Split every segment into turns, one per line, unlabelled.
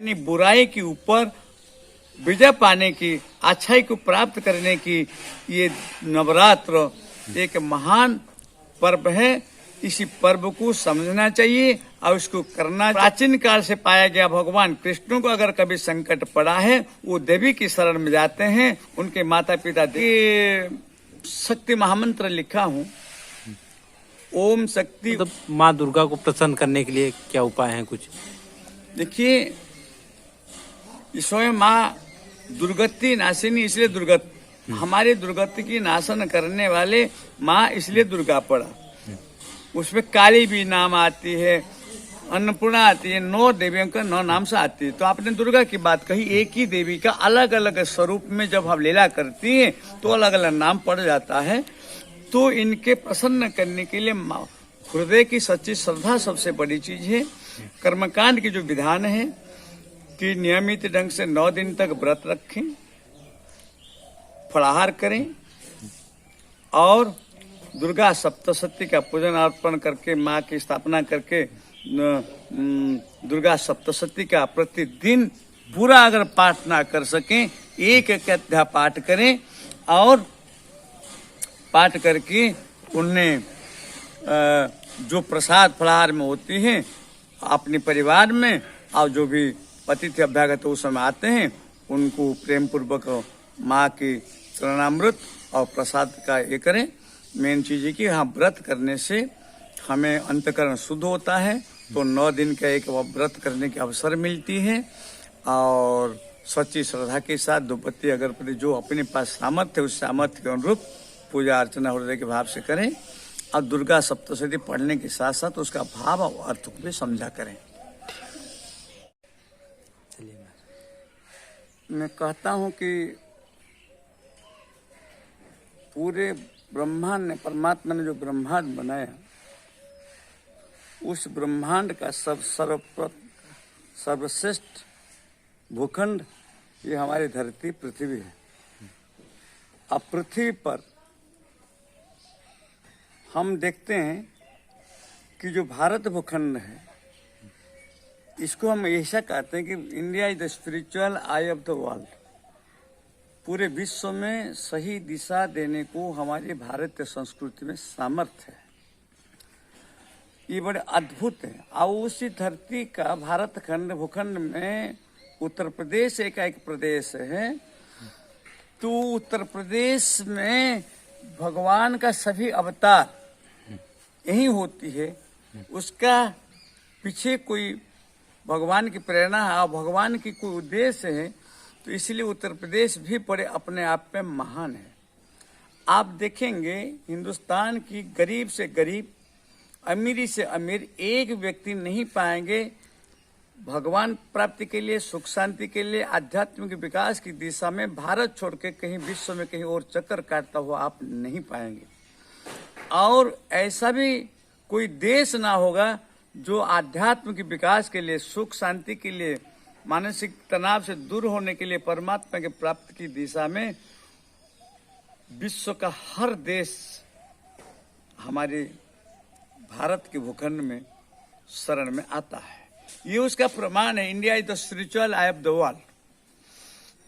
अपनी बुराई के ऊपर विजय पाने की, अच्छाई को प्राप्त करने की ये नवरात्र एक महान पर्व है। इसी पर्व को समझना चाहिए और उसको करना। प्राचीन काल से पाया गया भगवान कृष्ण को अगर कभी संकट पड़ा है वो देवी की शरण में जाते हैं। उनके माता पिता शक्ति महामंत्र लिखा हूँ, ओम शक्ति।
मतलब माँ दुर्गा को प्रसन्न करने के लिए क्या उपाय हैं कुछ?
देखिए, स्वयं माँ दुर्गति नाशिनी, इसलिए दुर्गत हमारी दुर्गति की नाशन करने वाले माँ, इसलिए दुर्गा पड़ा। उसमें काली भी नाम आती है, अन्नपूर्णा आती है, 9 देवियों का 9 नाम से आती है। तो आपने दुर्गा की बात कही, एक ही देवी का अलग अलग स्वरूप में जब हम लीला करती है तो अलग अलग नाम पड़ जाता है। तो इनके प्रसन्न करने के लिए हृदय की सच्ची श्रद्धा सबसे बड़ी चीज है। कर्मकांड की जो विधान है कि नियमित ढंग से 9 दिन तक व्रत रखें, फलाहार करें और दुर्गा सप्तशती का पूजन अर्पण करके, माँ की स्थापना करके दुर्गा सप्तशती का प्रतिदिन पूरा अगर पाठ ना कर सकें, एक अध्याय पाठ करें और पाठ करके उन्हें जो प्रसाद फलाहार में होती है अपने परिवार में, और जो भी अतिथि अभ्यागत उस समय आते हैं उनको प्रेम पूर्वक माँ की चरणामृत और प्रसाद का ये करें। मेन चीज है कि हाँ, व्रत करने से हमें अंतकरण शुद्ध होता है। तो 9 दिन का एक व्रत करने की अवसर मिलती है और सच्ची श्रद्धा के साथ दुपत्ती अगरबत्ती जो अपने पास सामर्थ्य है उस सामर्थ्य के अनुरूप पूजा अर्चना हृदय के भाव से करें और दुर्गा सप्तशती पढ़ने के साथ साथ उसका भाव और अर्थ को भी समझा करें। मैं कहता हूं कि पूरे ब्रह्मांड ने, परमात्मा ने जो ब्रह्मांड बनाया, उस ब्रह्मांड का सर्वश्रेष्ठ भूखंड ये हमारी धरती पृथ्वी है। अब पृथ्वी पर हम देखते हैं कि जो भारत भूखंड है इसको हम ऐसा कहते हैं कि India is the spiritual I of the world. पूरे विश्व में सही दिशा देने को हमारी भारतीय संस्कृति में सामर्थ्य है। ये बड़े अद्भुत है। और उसी धरती का भारत खंड भूखंड में उत्तर प्रदेश एक प्रदेश है। तो उत्तर प्रदेश में भगवान का सभी अवतार यही होती है। उसका पीछे कोई भगवान की प्रेरणा है और भगवान की कोई उद्देश्य है। तो इसलिए उत्तर प्रदेश भी बड़े अपने आप में महान है। आप देखेंगे हिंदुस्तान की गरीब से गरीब, अमीरी से अमीर एक व्यक्ति नहीं पाएंगे भगवान प्राप्ति के लिए, सुख शांति के लिए, आध्यात्मिक विकास की दिशा में भारत छोड़ के कहीं विश्व में कहीं और चक्कर काटता हुआ आप नहीं पाएंगे। और ऐसा भी कोई देश ना होगा जो आध्यात्मिक विकास के लिए, सुख शांति के लिए, मानसिक तनाव से दूर होने के लिए, परमात्मा के प्राप्ति की दिशा में विश्व का हर देश हमारे भारत के भूखंड में शरण में आता है। ये उसका प्रमाण है। India is the spiritual I of the world.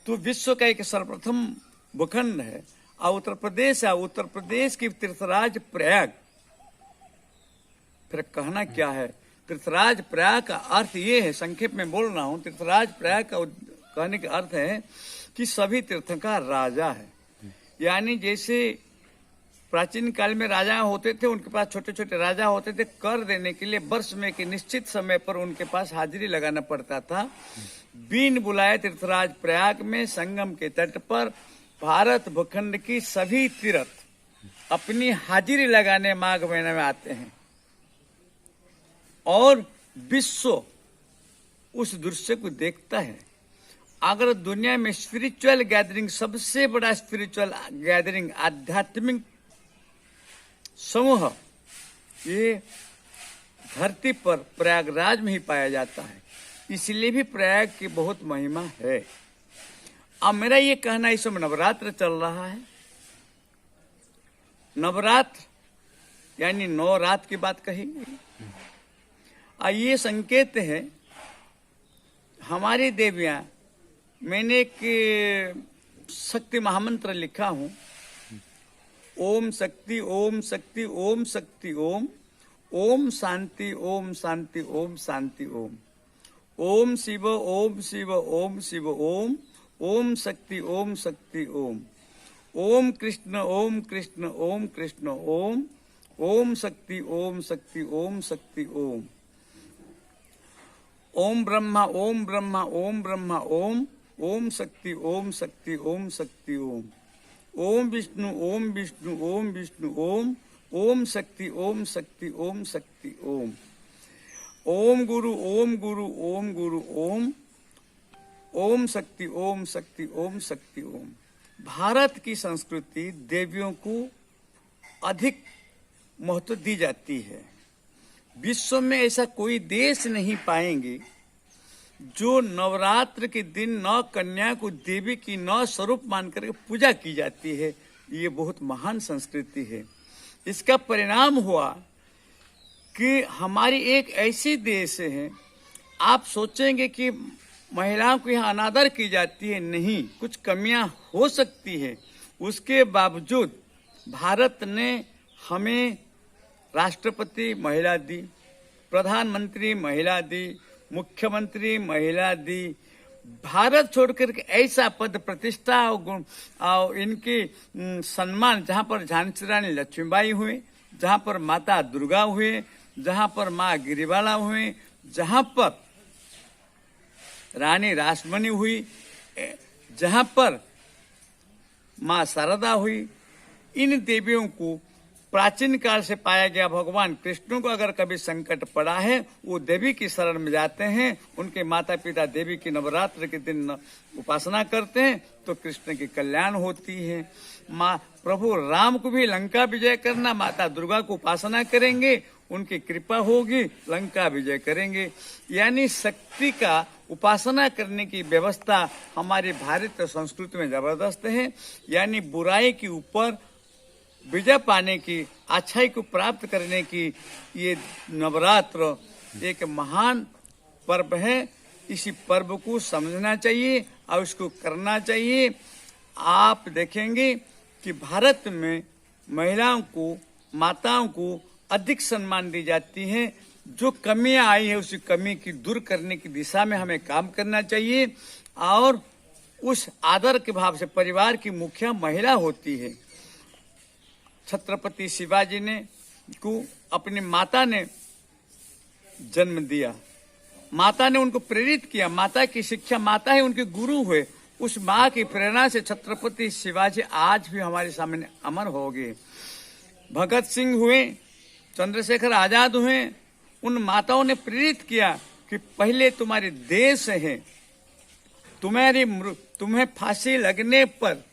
तो विश्व का एक सर्वप्रथम भूखंड है और उत्तर प्रदेश है। उत्तर प्रदेश की तीर्थराज प्रयाग, फिर कहना क्या है, तीर्थराज प्रयाग का अर्थ ये है, संक्षेप में बोल रहा हूं। तीर्थराज प्रयाग का कहने का अर्थ है कि सभी तीर्थों का राजा है। यानी जैसे प्राचीन काल में राजा होते थे, उनके पास छोटे छोटे राजा होते थे, कर देने के लिए वर्ष में एक निश्चित समय पर उनके पास हाजिरी लगाना पड़ता था। बिन बुलाए तीर्थराज प्रयाग में संगम के तट पर भारत भूखंड की सभी तीर्थ अपनी हाजिरी लगाने माघ महीने में आते हैं और विश्व उस दृश्य को देखता है। अगर दुनिया में स्पिरिचुअल गैदरिंग, सबसे बड़ा स्पिरिचुअल गैदरिंग, आध्यात्मिक समूह ये धरती पर प्रयागराज में ही पाया जाता है। इसलिए भी प्रयाग की बहुत महिमा है। अब मेरा ये कहना, इस समय नवरात्र चल रहा है। नवरात्र यानी 9 रात की बात कही गई। ये संकेत है हमारी देवियां, मैंने एक शक्ति महामंत्र लिखा हूं, ओम शक्ति ओम शक्ति ओम शक्ति ओम, ओम शांति ओम शांति ओम शांति ओम, ओम शिव ओम शिव ओम शिव ओम, ओम शक्ति ओम शक्ति ओम, ओम कृष्ण ओम कृष्ण ओम कृष्ण ओम, ओम शक्ति ओम शक्ति ओम शक्ति ओम, ओम ब्रह्मा ओम ब्रह्मा ओम ब्रह्मा ओम, ओम शक्ति ओम शक्ति ओम शक्ति ओम, ओम विष्णु ओम विष्णु ओम विष्णु ओम, ओम शक्ति ओम शक्ति ओम शक्ति ओम, ओम गुरु ओम गुरु ओम गुरु ओम, ओम शक्ति ओम शक्ति ओम शक्ति ओम। भारत की संस्कृति देवियों को अधिक महत्व दी जाती है। विश्व में ऐसा कोई देश नहीं पाएंगे जो नवरात्र के दिन नौ कन्या को देवी की नौ स्वरूप मानकर पूजा की जाती है। ये बहुत महान संस्कृति है। इसका परिणाम हुआ कि हमारी एक ऐसी देश है, आप सोचेंगे कि महिलाओं को यहाँ अनादर की जाती है, नहीं, कुछ कमियां हो सकती है। उसके बावजूद भारत ने हमें राष्ट्रपति महिला दी, प्रधानमंत्री महिला दी, मुख्यमंत्री महिला दी। भारत छोड़कर के ऐसा पद प्रतिष्ठा और इनके सम्मान, जहाँ पर झांसी रानी लक्ष्मीबाई हुए, जहाँ पर माता दुर्गा हुए, जहाँ पर माँ गिरिबाला हुए, जहाँ पर रानी रासमणी हुई, जहाँ पर माँ शारदा हुई, इन देवियों को प्राचीन काल से पाया गया। भगवान कृष्ण को अगर कभी संकट पड़ा है, वो देवी की शरण में जाते हैं, उनके माता पिता देवी की नवरात्र के दिन उपासना करते हैं तो कृष्ण की कल्याण होती है। माँ प्रभु राम को भी लंका विजय करना, माता दुर्गा को उपासना करेंगे, उनकी कृपा होगी, लंका विजय करेंगे। यानी शक्ति का उपासना करने की व्यवस्था हमारी भारतीय संस्कृति में जबरदस्त है। यानी बुराई के ऊपर विजय पाने की, अच्छाई को प्राप्त करने की ये नवरात्र एक महान पर्व है। इसी पर्व को समझना चाहिए और उसको करना चाहिए। आप देखेंगे कि भारत में महिलाओं को, माताओं को अधिक सम्मान दी जाती है। जो कमियां आई है उसी कमी की दूर करने की दिशा में हमें काम करना चाहिए और उस आदर के भाव से परिवार की मुखिया महिला होती है। छत्रपति शिवाजी ने को अपनी माता ने जन्म दिया, माता ने उनको प्रेरित किया, माता की शिक्षा, माता ही उनके गुरु हुए। उस माँ की प्रेरणा से छत्रपति शिवाजी आज भी हमारे सामने अमर हो गए। भगत सिंह हुए, चंद्रशेखर आजाद हुए, उन माताओं ने प्रेरित किया कि पहले तुम्हारे देश है, तुम्हें फांसी लगने पर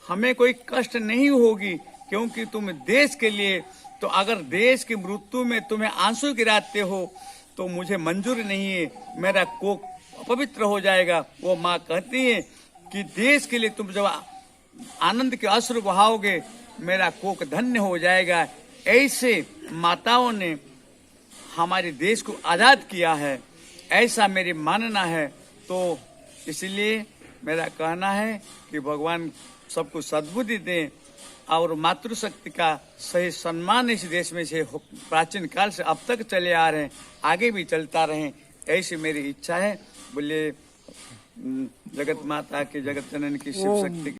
हमें कोई कष्ट नहीं होगी, क्योंकि तुम देश के लिए, तो अगर देश की मृत्यु में तुम्हें आंसू गिराते हो तो मुझे मंजूर नहीं है, मेरा कोख अपवित्र हो जाएगा। वो माँ कहती है कि देश के लिए तुम जब आनंद के अश्रु बहाओगे, मेरा कोख धन्य हो जाएगा। ऐसे माताओं ने हमारे देश को आजाद किया है, ऐसा मेरी मानना है। तो इसलिए मेरा कहना है कि भगवान सबको सद्बुद्धि दें और मातृशक्ति का सही सम्मान इस देश में से प्राचीन काल से अब तक चले आ रहे हैं, आगे भी चलता रहे, ऐसी मेरी इच्छा है। बोले जगत माता की, जगत जननी की, शिव शक्ति की।